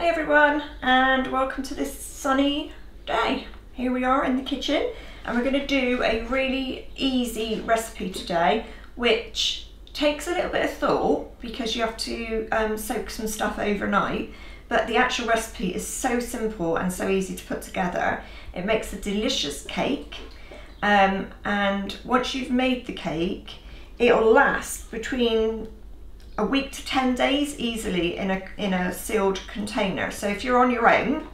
Hi everyone, and welcome to this sunny day. Here we are in the kitchen, and we're going to do a really easy recipe today, which takes a little bit of thought because you have to soak some stuff overnight, but the actual recipe is so simple and so easy to put together. It makes a delicious cake, and once you've made the cake, it'll last between a week to 10 days easily in a sealed container. So if you're on your own,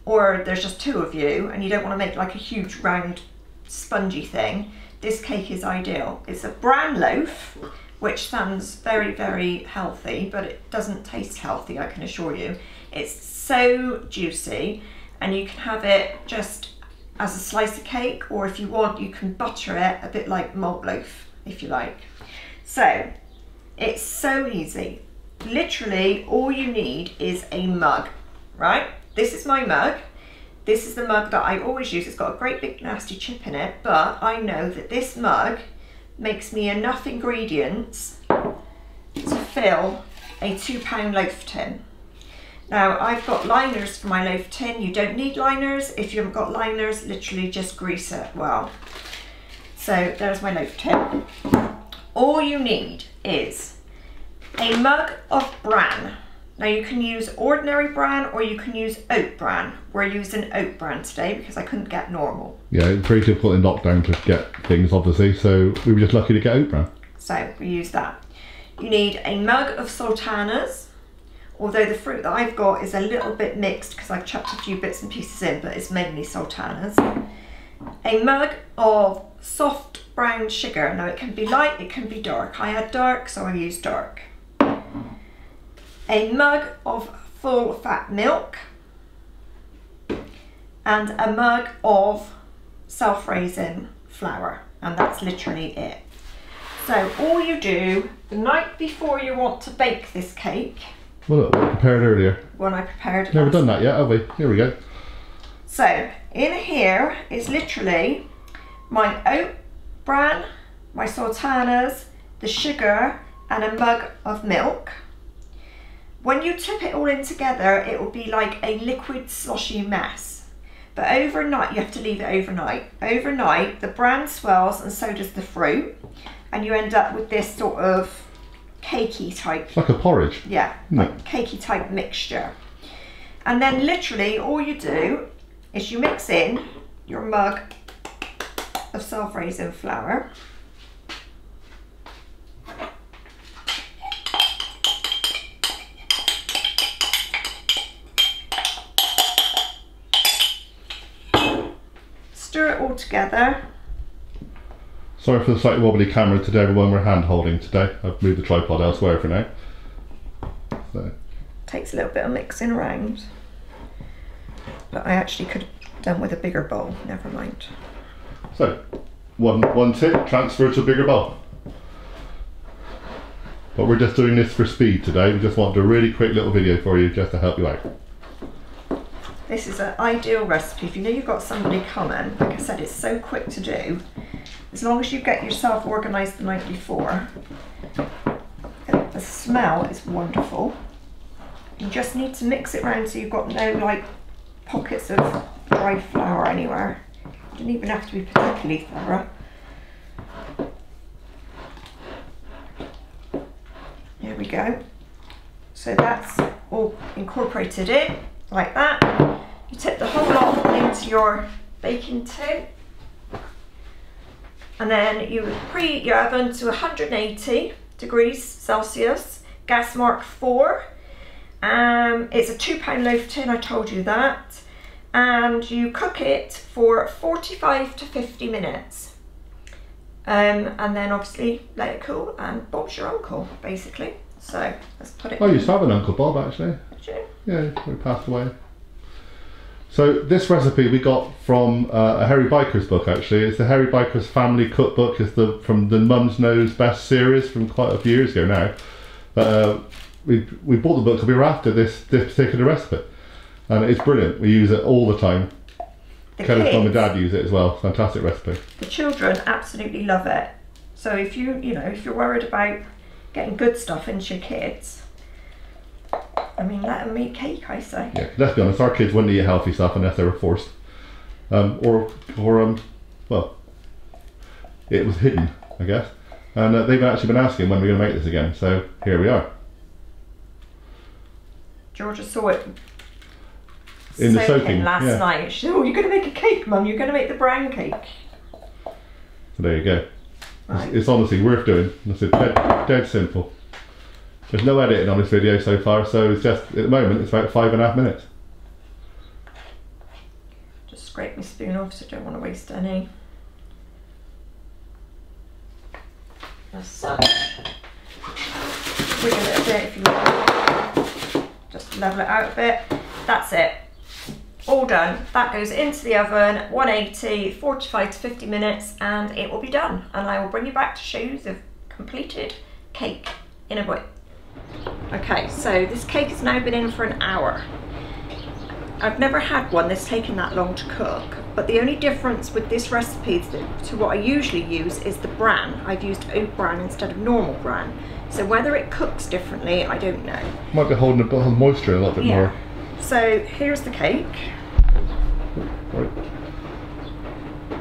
or there's just two of you and you don't want to make like a huge round spongy thing, this cake is ideal. It's a Bran Loaf, which sounds very, very healthy, but it doesn't taste healthy, I can assure you. It's so juicy, and you can have it just as a slice of cake, or if you want, you can butter it a bit like malt loaf, if you like. So it's so easy. Literally all you need is a mug, right? This is my mug. This is the mug that I always use. It's got a great big nasty chip in it, but I know that this mug makes me enough ingredients to fill a £2 loaf tin. Now I've got liners for my loaf tin. You don't need liners. If you haven't got liners, literally just grease it well. So there's my loaf tin. All you need is a mug of bran. Now you can use ordinary bran or you can use oat bran. We're using oat bran today because I couldn't get normal. Yeah, it's very difficult in lockdown to get things, obviously, so we were just lucky to get oat bran. So we use that. You need a mug of sultanas, although the fruit that I've got is a little bit mixed because I've chucked a few bits and pieces in, but it's mainly sultanas. A mug of soft brown sugar. Now it can be light, it can be dark. I had dark, so I used dark. A mug of full fat milk, and a mug of self-raising flour, and that's literally it. So all you do the night before you want to bake this cake. Well, look, we prepared earlier. One I prepared. Never done that yet, have we? Here we go. So in here is literally my oat bran, my sultanas, the sugar, and a mug of milk. When you tip it all in together, it will be like a liquid sloshy mess. But overnight, you have to leave it overnight. Overnight, the bran swells and so does the fruit, and you end up with this sort of cakey type. It's like a porridge. Yeah, like cakey type mixture. And then literally all you do is you mix in your mug of self-raising flour. Stir it all together. Sorry for the slightly wobbly camera today, everyone. We're hand holding today. I've moved the tripod elsewhere for now. So. Takes a little bit of mixing around, but I actually could have done with a bigger bowl. Never mind. So, one tip, transfer to a bigger bowl. But we're just doing this for speed today. We just wanted a really quick little video for you just to help you out. This is an ideal recipe. If you know you've got somebody coming, like I said, it's so quick to do. As long as you get yourself organised the night before. The smell is wonderful. You just need to mix it around so you've got no like pockets of dry flour anywhere. It doesn't even have to be particularly thorough. Here we go. So that's all incorporated in, like that. You tip the whole lot into your baking tin, and then you preheat your oven to 180 degrees Celsius, gas mark 4. It's a £2 loaf tin, I told you that. And you cook it for 45 to 50 minutes. And then obviously let it cool, and Bob's your uncle, basically. So let's put it in. I used to have an Uncle Bob, actually. Did you? Yeah, he passed away. So this recipe we got from a Harry Biker's book, actually. It's the Harry Biker's Family Cookbook. It's from the Mum's Knows Best series from quite a few years ago now. But we bought the book because we were after this particular recipe. And it's brilliant. We use it all the time. Kelly's mum and dad use it as well. Fantastic recipe. The children absolutely love it. So if you're worried about getting good stuff into your kids, I mean, let them eat cake, I say. Yeah, let's be honest, our kids wouldn't eat healthy stuff unless they were forced. Well, it was hidden, I guess. And they've actually been asking when we're going to make this again, so here we are. Georgia saw it In the soaking last night. She said, oh, you're going to make a cake, Mum, you're going to make the Bran cake. So there you go. Right. It's honestly worth doing. It's dead simple. There's no editing on this video so far, so it's just, at the moment, it's about 5.5 minutes. Just scrape my spoon off, so I don't want to waste any. As such. Wiggle it a bit if you want. Just level it out a bit. That's it. All done. That goes into the oven, 180, 45 to 50 minutes, and it will be done. And I will bring you back to show you the completed cake in a bit. Okay, so this cake has now been in for an hour. I've never had one that's taken that long to cook, but the only difference with this recipe to what I usually use is the bran. I've used oat bran instead of normal bran. So whether it cooks differently, I don't know. Might be holding a bit of moisture a little bit more. So here's the cake. Right.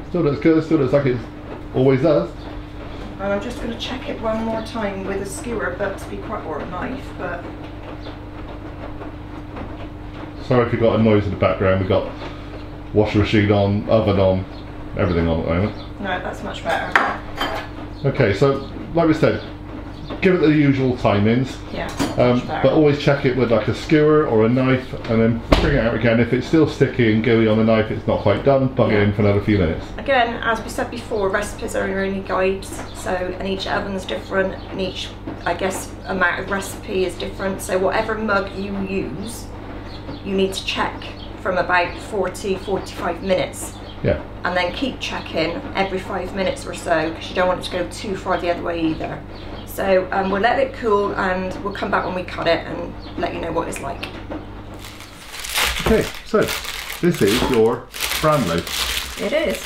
Still looks good, still looks like it always does. And I'm just going to check it one more time with a skewer, but to be quite, or a knife, but... Sorry if you got a noise in the background, we've got washing machine on, oven on, everything on at the moment. No, that's much better. Okay, so like we said, give it the usual timings. Yeah, but always check it with like a skewer or a knife and then bring it out again. If it's still sticky and gooey on the knife, it's not quite done, plug it in for another few minutes. Again, as we said before, recipes are only guides, so and each oven's different and each, I guess, amount of recipe is different. So whatever mug you use, you need to check from about 40-45 minutes. Yeah. And then keep checking every 5 minutes or so, because you don't want it to go too far the other way either. So we'll let it cool and we'll come back when we cut it and let you know what it's like. Okay, so this is your Bran Loaf. It is.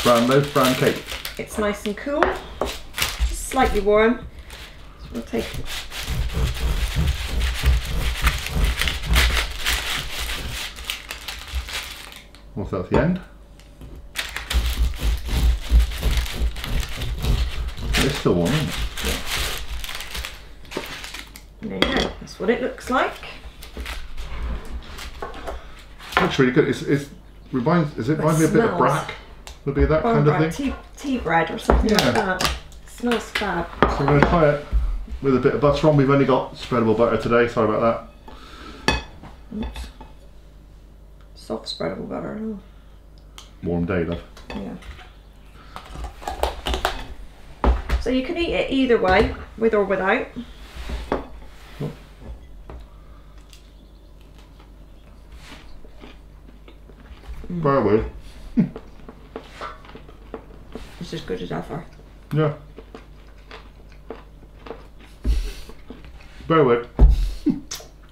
Bran Loaf, Bran cake. It's nice and cool, just slightly warm. So we'll take it. What's that at the end? It's still warm, isn't it? Yeah. There you go. That's what it looks like. Looks really good. It reminds me a bit of brack? Would be that kind of thing? Tea bread or something like that. It smells fab. So we're going to try it with a bit of butter on. We've only got spreadable butter today. Sorry about that. Oops. Soft spreadable butter. Oh. Warm day, love. Yeah. So you can eat it either way, with or without. Oh. Bear with. It's as good as ever. Yeah. Bear with.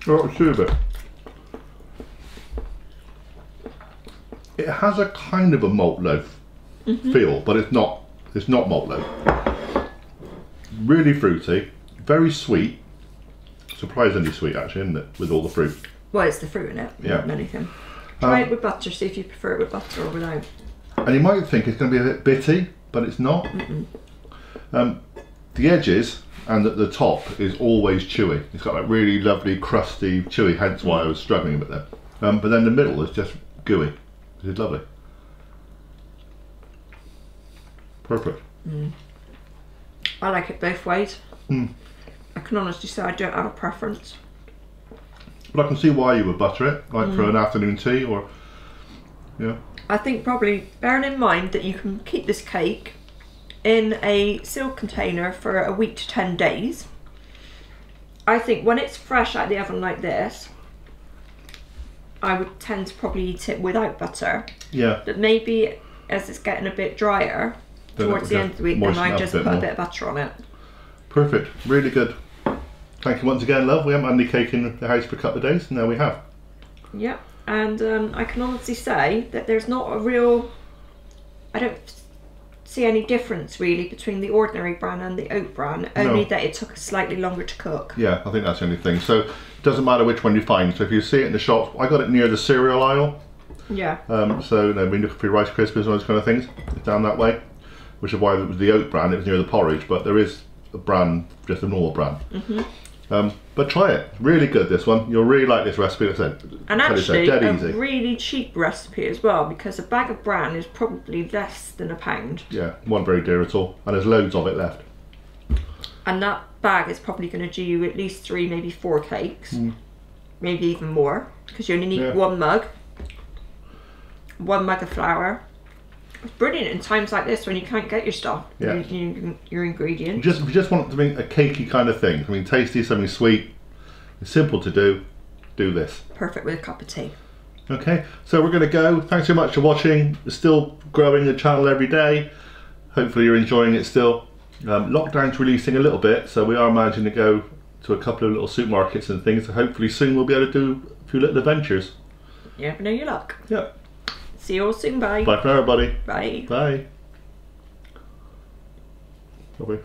Oh, it's a bit. It has a kind of a malt loaf feel, but it's not malt loaf. Really fruity, very sweet. Surprisingly sweet actually, isn't it? With all the fruit. Well, it's the fruit in it, Yeah. more than anything. Try it with butter, see if you prefer it with butter or without. And you might think it's going to be a bit bitty, but it's not. The edges and the top is always chewy. It's got like really lovely, crusty, chewy, hence why I was struggling with it. But then the middle is just gooey. It's lovely. Perfect. I like it both ways. I can honestly say I don't have a preference. But I can see why you would butter it, like for an afternoon tea or, yeah. I think probably bearing in mind that you can keep this cake in a sealed container for a week to 10 days. I think when it's fresh out of the oven like this, I would tend to probably eat it without butter. Yeah. But maybe as it's getting a bit drier Then towards the end of the week, then I just put a bit of butter on it. Perfect, really good. Thank you once again, love. We haven't had any cake in the house for a couple of days, and now we have. Yep, and I can honestly say that there's not a real, I don't see any difference really between the ordinary bran and the oat bran, only No. that it took slightly longer to cook. Yeah, I think that's the only thing. So it doesn't matter which one you find. So if you see it in the shop, I got it near the cereal aisle. Yeah. So you know, when you look for your Rice Krispies and those kind of things, it's down that way. Which is why it was the oat bran, it was near the porridge, but there is a bran, just a normal bran. But try it, really good this one. You'll really like this recipe. Like I said, And actually, dead a easy. really cheap recipe as well, because a bag of bran is probably less than £1. Yeah, wasn't very dear at all, and there's loads of it left. And that bag is probably going to do you at least 3, maybe 4 cakes, maybe even more, because you only need 1 mug of flour. It's brilliant in times like this when you can't get your stuff, your ingredients. If you just want to make a cakey kind of thing, I mean, tasty, something sweet, it's simple to do this. Perfect with a cup of tea. Okay, so we're going to go. Thanks so much for watching. We're still growing the channel every day. Hopefully you're enjoying it still. Lockdown's releasing a little bit, so we are managing to go to a couple of little supermarkets and things. So hopefully soon we'll be able to do a few little adventures. You never know your luck. Yeah. See you all soon. Bye. Bye for everybody. Bye. Bye. Bye.